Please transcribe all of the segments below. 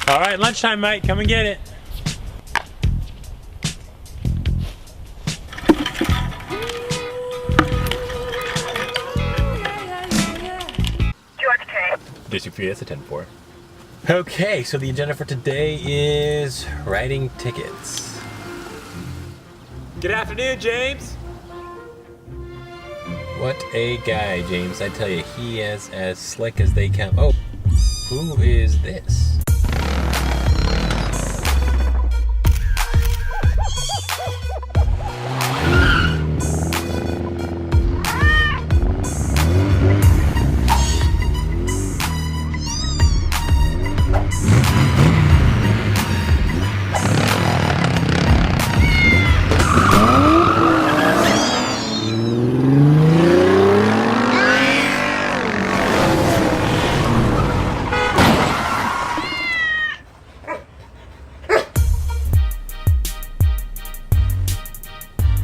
All right, lunchtime, mate. Come and get it. George K. District 3, that's a 10-4. Okay, so the agenda for today is writing tickets. Good afternoon, James. What a guy, James. I tell you, he is as slick as they come. Oh, who is this?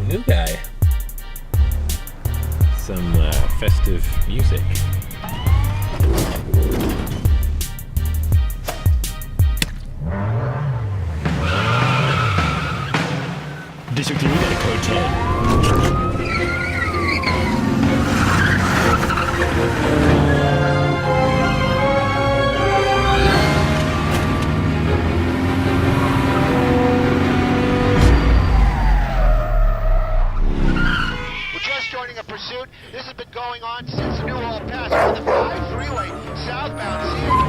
New guy. Some festive music. District 3, we got a code 10. Joining a pursuit. This has been going on since New Hall Pass on the 5 freeway southbound.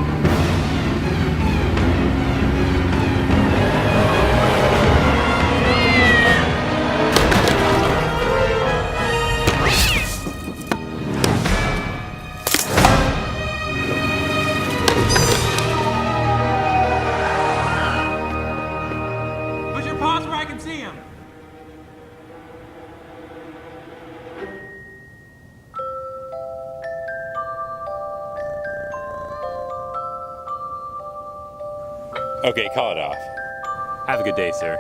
Put your paws where I can see him. Okay, call it off. Have a good day, sir.